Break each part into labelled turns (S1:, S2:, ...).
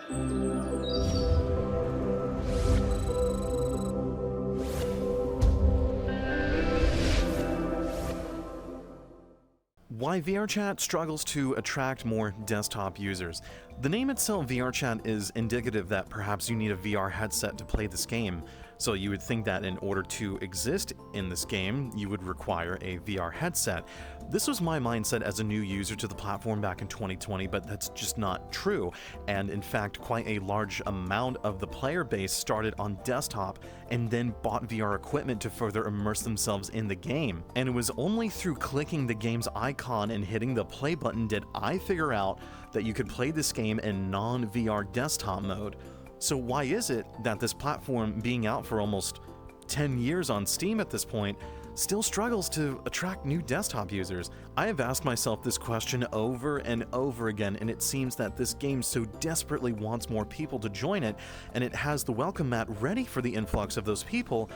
S1: Why VRChat struggles to attract more desktop users. The name itself, VRChat, is indicative that perhaps you need a VR headset to play this game. So you would think that in order to exist in this game, you would require a VR headset. This was my mindset as a new user to the platform back in 2020, but that's just not true. And in fact, quite a large amount of the player base started on desktop and then bought VR equipment to further immerse themselves in the game. And it was only through clicking the game's icon and hitting the play button did I figure out that you could play this game in non-VR desktop mode. So why is it that this platform, being out for almost 10 years on Steam at this point, still struggles to attract new desktop users? I have asked myself this question over and over again, and it seems that this game so desperately wants more people to join it, and it has the welcome mat ready for the influx of those people,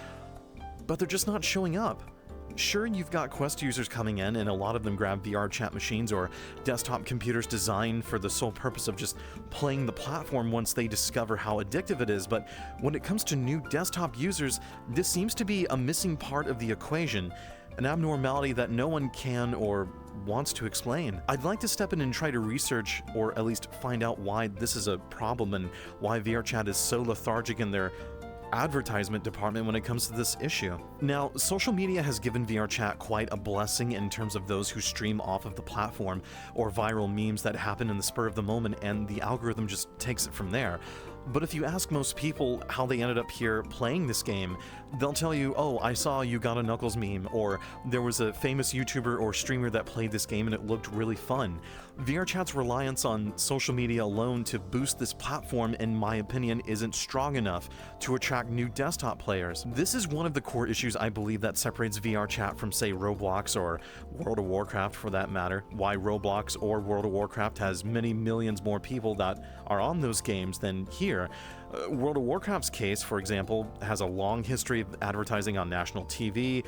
S1: but they're just not showing up. Sure, you've got Quest users coming in, and a lot of them grab VRChat machines or desktop computers designed for the sole purpose of just playing the platform once they discover how addictive it is, but when it comes to new desktop users, this seems to be a missing part of the equation, an abnormality that no one can or wants to explain. I'd like to step in and try to research, or at least find out why this is a problem and why VRChat is so lethargic in their advertisement department when it comes to this issue. Now, social media has given VRChat quite a blessing in terms of those who stream off of the platform or viral memes that happen in the spur of the moment, and the algorithm just takes it from there. But if you ask most people how they ended up here playing this game, they'll tell you, oh, I saw You Got a Knuckles meme, or there was a famous YouTuber or streamer that played this game and it looked really fun. VRChat's reliance on social media alone to boost this platform, in my opinion, isn't strong enough to attract new desktop players. This is one of the core issues I believe that separates VRChat from, say, Roblox or World of Warcraft for that matter. Why Roblox or World of Warcraft has many millions more people that are on those games than here. World of Warcraft's case, for example, has a long history of advertising on national TV,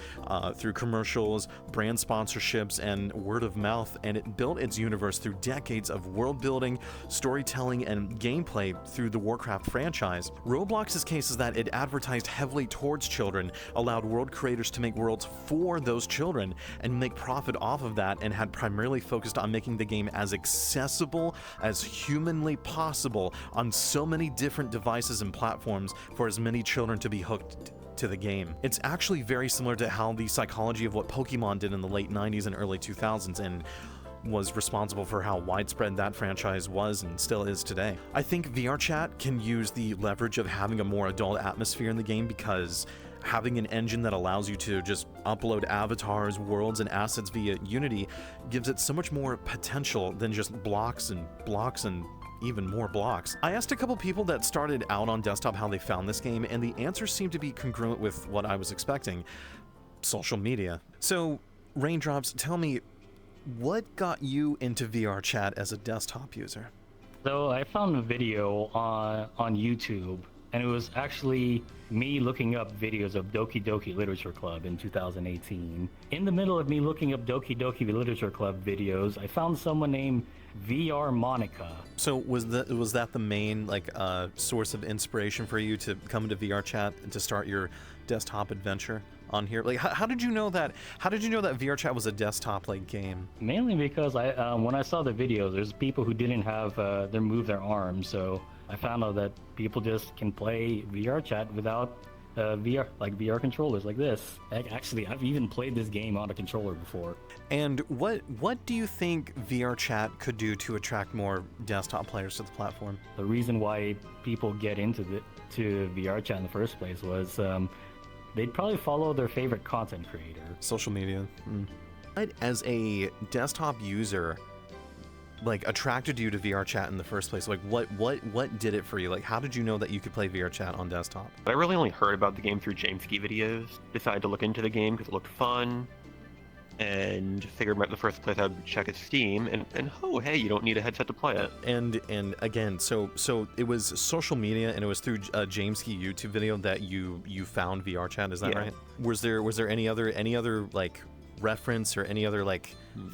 S1: through commercials, brand sponsorships, and word of mouth, and it built its universe through decades of world building, storytelling, and gameplay through the Warcraft franchise. Roblox's case is that it advertised heavily towards children, allowed world creators to make worlds for those children, and make profit off of that, and had primarily focused on making the game as accessible as humanly possible on so many different devices and platforms for as many children to be hooked to the game. It's actually very similar to how the psychology of what Pokemon did in the late 90s and early 2000s and was responsible for how widespread that franchise was and still is today. I think VRChat can use the leverage of having a more adult atmosphere in the game, because having an engine that allows you to just upload avatars, worlds, and assets via Unity gives it so much more potential than just blocks and even more blocks. I asked a couple people that started out on desktop how they found this game, and the answers seemed to be congruent with what I was expecting: social media. So, Raindrops, tell me, what got you into VRChat as a desktop user?
S2: So I found a video on YouTube, and it was actually me looking up videos of Doki Doki Literature Club in 2018. In the middle of me looking up Doki Doki Literature Club videos, I found someone named VR Monica.
S1: So was that the main source of inspiration for you to come into VRChat and to start your desktop adventure on here? Like, how did you know that? How did you know that VRChat was a desktop game?
S2: Mainly because when I saw the videos, there's people who didn't have move their arms, so I found out that people just can play VRChat without VR controllers like this. Actually, I've even played this game on a controller before.
S1: And what do you think VRChat could do to attract more desktop players to the platform?
S2: The reason why people get into VRChat in the first place was they'd probably follow their favorite content creator.
S1: Social media. As a desktop user, attracted you to VRChat in the first place? What did it for you? How did you know that you could play VRChat on desktop?
S3: I really only heard about the game through James Ski videos. Decided to look into the game because it looked fun, and figured the first place I'd check is Steam, and oh hey, you don't need a headset to play it. And
S1: again, so it was social media, and it was through a James Ski YouTube video that you found VRChat. Is that right? Was there any other reference or any other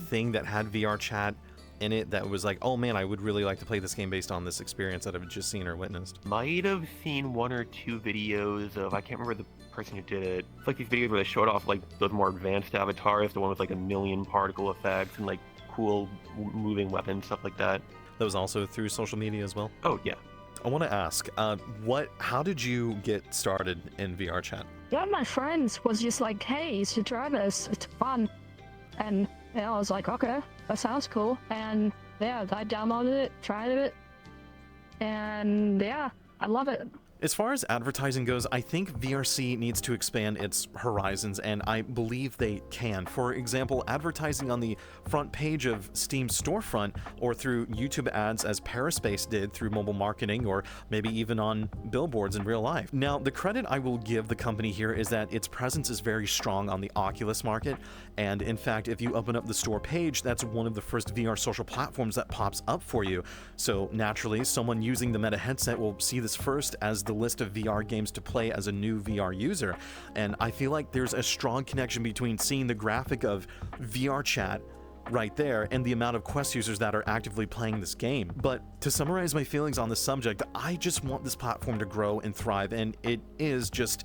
S1: thing that had VRChat in it that was like, oh man, I would really like to play this game based on this experience that I've just seen or witnessed?
S3: Might have seen one or two videos of, I can't remember the person who did it. It's like these videos where they showed off like those more advanced avatars, the one with like a million particle effects and like cool moving weapons, stuff like that.
S1: That was also through social media as well?
S3: Oh yeah.
S1: I want to ask, how did you get started in VRChat?
S4: Yeah, my friends was just like, hey, you should try this, it's fun. And yeah, I was like, okay, that sounds cool. And yeah, I downloaded it, tried it, and yeah, I love it.
S1: As far as advertising goes, I think VRC needs to expand its horizons, and I believe they can. For example, advertising on the front page of Steam's storefront, or through YouTube ads as Paraspace did through mobile marketing, or maybe even on billboards in real life. Now, the credit I will give the company here is that its presence is very strong on the Oculus market, and in fact, if you open up the store page, that's one of the first VR social platforms that pops up for you. So naturally, someone using the Meta headset will see this first as the list of VR games to play as a new VR user. And I feel like there's a strong connection between seeing the graphic of VRChat right there and the amount of Quest users that are actively playing this game. But to summarize my feelings on the subject, I just want this platform to grow and thrive, and it is just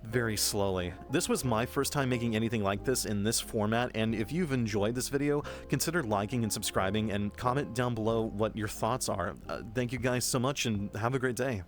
S1: very slowly. This was my first time making anything like this in this format, and if you've enjoyed this video, consider liking and subscribing, and comment down below what your thoughts are. Thank you guys so much, and have a great day.